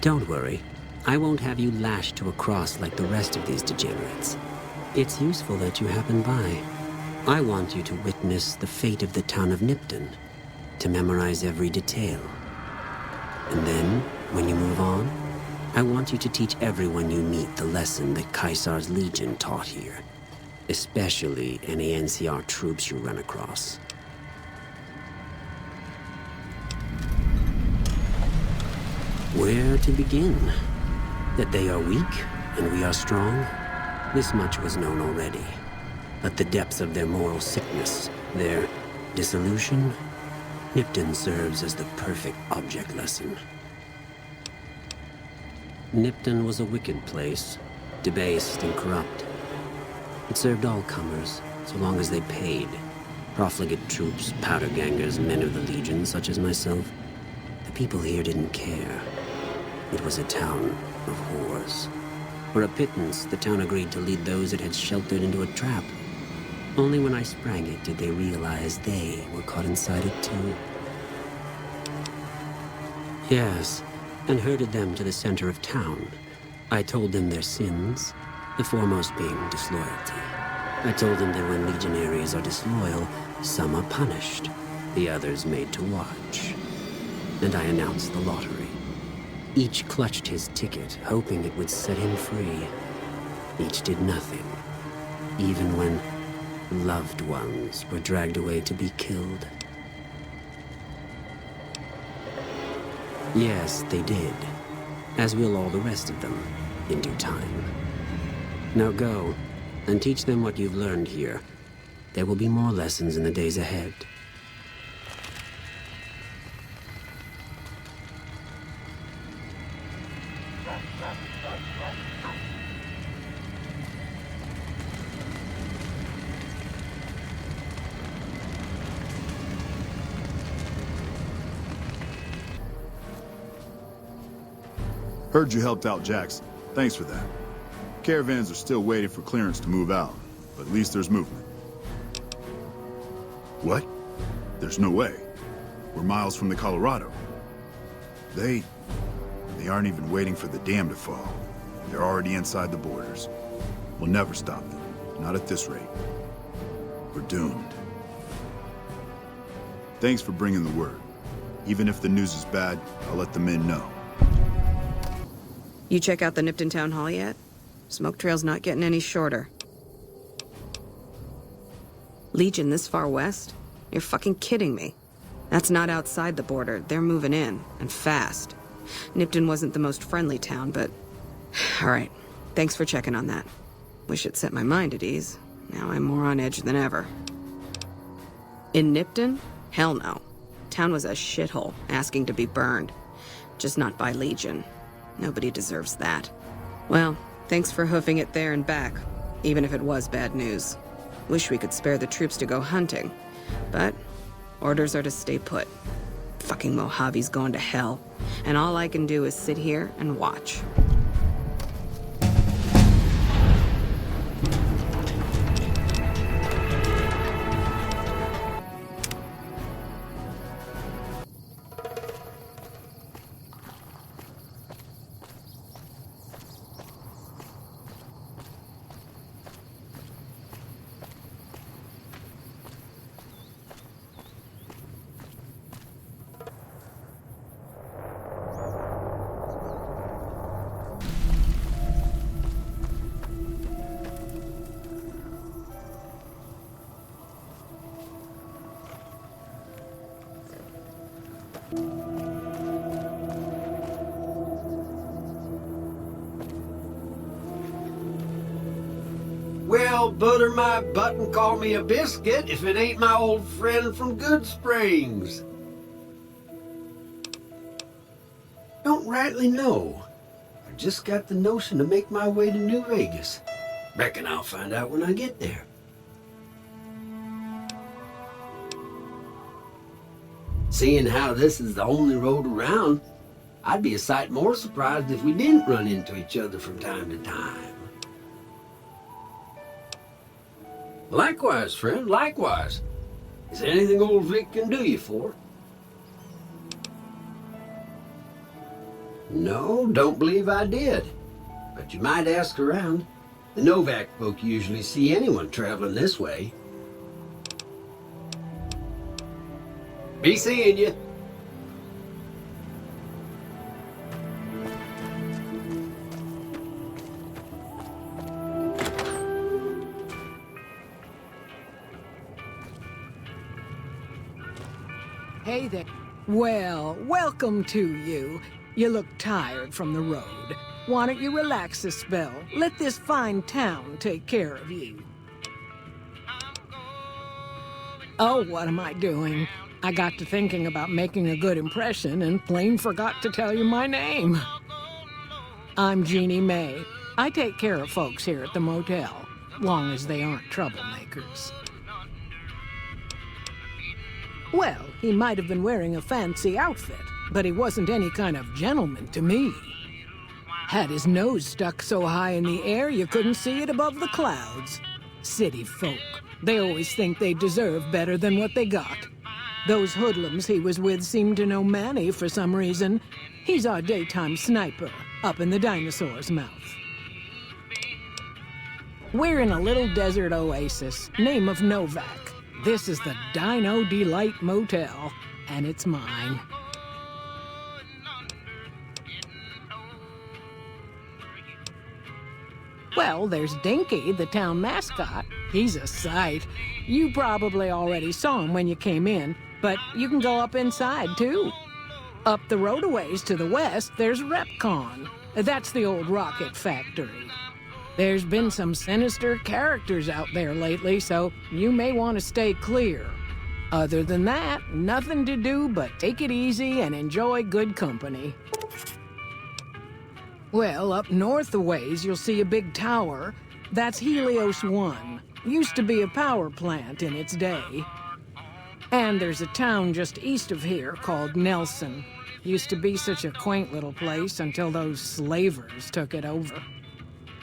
Don't worry. I won't have you lashed to a cross like the rest of these degenerates. It's useful that you happen by. I want you to witness the fate of the town of Nipton, to memorize every detail. And then, when you move on, I want you to teach everyone you meet the lesson that Caesar's Legion taught here. Especially any NCR troops you run across. Where to begin? That they are weak, and we are strong? This much was known already. But the depths of their moral sickness, their dissolution, Nipton serves as the perfect object lesson. Nipton was a wicked place, debased and corrupt. It served all comers, so long as they paid. Profligate troops, powder gangers, men of the Legion, such as myself. The people here didn't care. It was a town of whores. For a pittance, the town agreed to lead those it had sheltered into a trap. Only when I sprang it did they realize they were caught inside it too. Yes, and herded them to the center of town. I told them their sins, the foremost being disloyalty. I told them that when legionaries are disloyal, some are punished, the others made to watch. And I announced the lottery. Each clutched his ticket, hoping it would set him free. Each did nothing, even when loved ones were dragged away to be killed. Yes, they did, as will all the rest of them, in due time. Now go, and teach them what you've learned here. There will be more lessons in the days ahead. Heard you helped out Jax. Thanks for that. Caravans are still waiting for clearance to move out, but at least there's movement. What? There's no way. We're miles from the Colorado. They aren't even waiting for the dam to fall. They're already inside the borders. We'll never stop them. Not at this rate. We're doomed. Thanks for bringing the word. Even if the news is bad, I'll let the men know. You check out the Nipton Town Hall yet? Smoke trail's not getting any shorter. Legion this far west? You're fucking kidding me. That's not outside the border. They're moving in, and fast. Nipton wasn't the most friendly town, but... Alright, thanks for checking on that. Wish it set my mind at ease. Now I'm more on edge than ever. In Nipton? Hell no. Town was a shithole, asking to be burned. Just not by Legion. Nobody deserves that. Well, thanks for hoofing it there and back, even if it was bad news. Wish we could spare the troops to go hunting, but orders are to stay put. Fucking Mojave's going to hell, and all I can do is sit here and watch. Well, butter my butt and call me a biscuit if it ain't my old friend from Good Springs. Don't rightly know. I just got the notion to make my way to New Vegas. Reckon I'll find out when I get there. Seeing how this is the only road around, I'd be a sight more surprised if we didn't run into each other from time to time. Likewise, friend, likewise. Is there anything old Vic can do you for? No, don't believe I did. But you might ask around. The Novak folk usually see anyone traveling this way. Be seeing you. Hey there. Well, welcome to you. You look tired from the road. Why don't you relax a spell? Let this fine town take care of you. Oh, what am I doing? I got to thinking about making a good impression and plain forgot to tell you my name. I'm Jeannie May. I take care of folks here at the motel, long as they aren't troublemakers. Well, he might have been wearing a fancy outfit, but he wasn't any kind of gentleman to me. Had his nose stuck so high in the air you couldn't see it above the clouds. City folk. They always think they deserve better than what they got. Those hoodlums he was with seemed to know Manny for some reason. He's our daytime sniper, up in the dinosaur's mouth. We're in a little desert oasis, name of Novak. This is the Dino Delight Motel, and it's mine. Well, there's Dinky, the town mascot. He's a sight. You probably already saw him when you came in, but you can go up inside, too. Up the road a ways to the west, there's Repcon. That's the old rocket factory. There's been some sinister characters out there lately, so you may want to stay clear. Other than that, nothing to do but take it easy and enjoy good company. Well, up north a ways, you'll see a big tower. That's Helios 1. Used to be a power plant in its day. And there's a town just east of here called Nelson. Used to be such a quaint little place until those slavers took it over.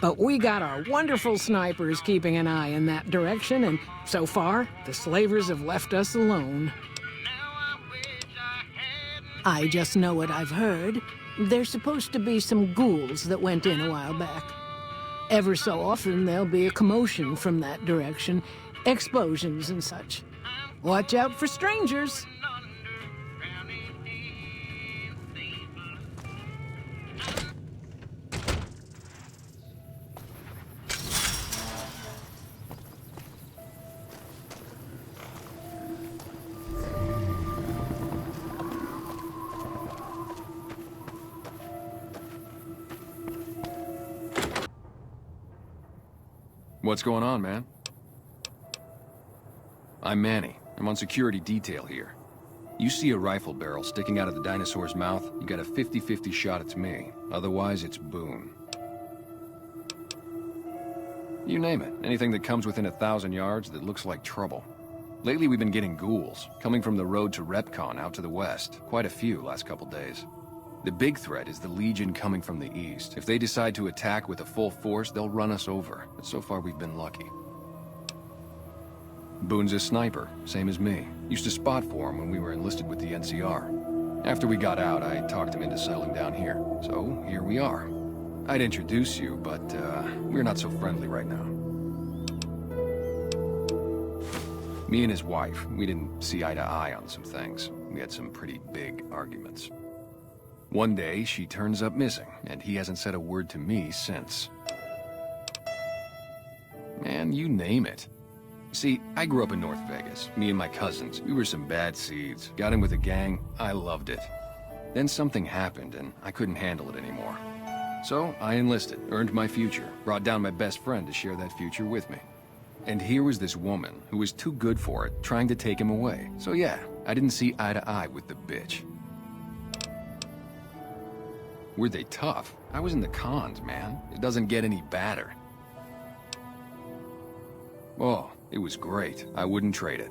But we got our wonderful snipers keeping an eye in that direction, and so far, the slavers have left us alone. I just know what I've heard. There's supposed to be some ghouls that went in a while back. Ever so often, there'll be a commotion from that direction, explosions and such. Watch out for strangers. What's going on, man? I'm Manny. I'm on security detail here. You see a rifle barrel sticking out of the dinosaur's mouth, you got a 50-50 shot it's me. Otherwise, it's Boone. You name it. Anything that comes within 1,000 yards that looks like trouble. Lately, we've been getting ghouls, coming from the road to Repcon out to the west. Quite a few last couple days. The big threat is the Legion coming from the east. If they decide to attack with a full force, they'll run us over. But so far, we've been lucky. Boone's a sniper, same as me. Used to spot for him when we were enlisted with the NCR. After we got out, I talked him into settling down here. So, here we are. I'd introduce you, but we're not so friendly right now. Me and his wife, we didn't see eye to eye on some things. We had some pretty big arguments. One day, she turns up missing, and he hasn't said a word to me since. Man, you name it. See, I grew up in North Vegas. Me and my cousins, we were some bad seeds. Got in with a gang, I loved it. Then something happened, and I couldn't handle it anymore. So, I enlisted, earned my future, brought down my best friend to share that future with me. And here was this woman, who was too good for it, trying to take him away. So yeah, I didn't see eye to eye with the bitch. Were they tough? I was in the cons, man. It doesn't get any badder. Oh, it was great. I wouldn't trade it.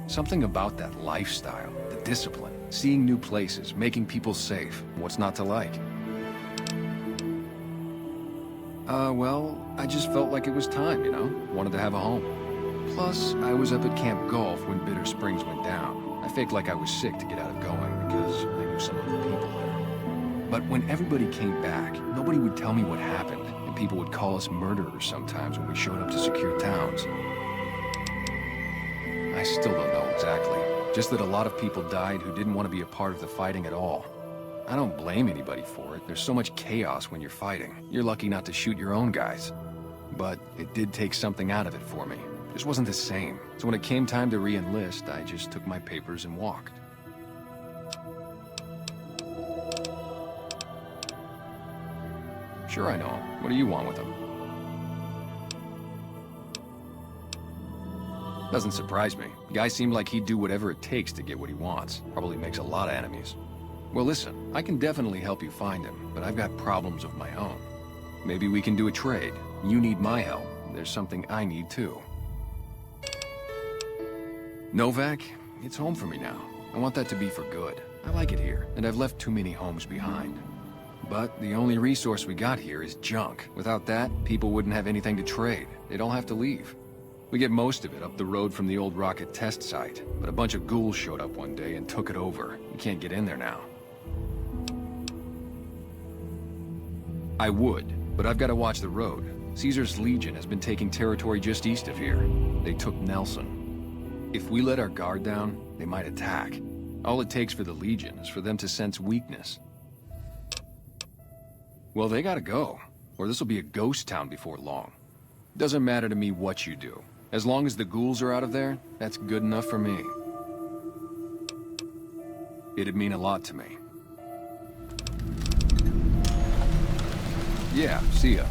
Something about that lifestyle, the discipline, seeing new places, making people safe. What's not to like? Well, I just felt like it was time, you know? Wanted to have a home. Plus, I was up at Camp Golf when Bitter Springs went down. I faked like I was sick to get out of going because I knew some of the people there. But when everybody came back, nobody would tell me what happened, and people would call us murderers sometimes when we showed up to secure towns. I still don't know exactly. Just that a lot of people died who didn't want to be a part of the fighting at all. I don't blame anybody for it. There's so much chaos when you're fighting. You're lucky not to shoot your own guys. But it did take something out of it for me. It just wasn't the same. So when it came time to re-enlist, I just took my papers and walked. Sure, I know him. What do you want with him? Doesn't surprise me. The guy seemed like he'd do whatever it takes to get what he wants. Probably makes a lot of enemies. Well, listen, I can definitely help you find him, but I've got problems of my own. Maybe we can do a trade. You need my help. There's something I need too. Novak, it's home for me now. I want that to be for good. I like it here, and I've left too many homes behind. But the only resource we got here is junk. Without that, people wouldn't have anything to trade. They'd all have to leave. We get most of it up the road from the old rocket test site, but a bunch of ghouls showed up one day and took it over. You can't get in there now. I would, but I've got to watch the road. Caesar's Legion has been taking territory just east of here. They took Nelson. If we let our guard down, they might attack. All it takes for the Legion is for them to sense weakness. Well, they gotta go, or this will be a ghost town before long. Doesn't matter to me what you do. As long as the ghouls are out of there, that's good enough for me. It'd mean a lot to me. Yeah, see ya.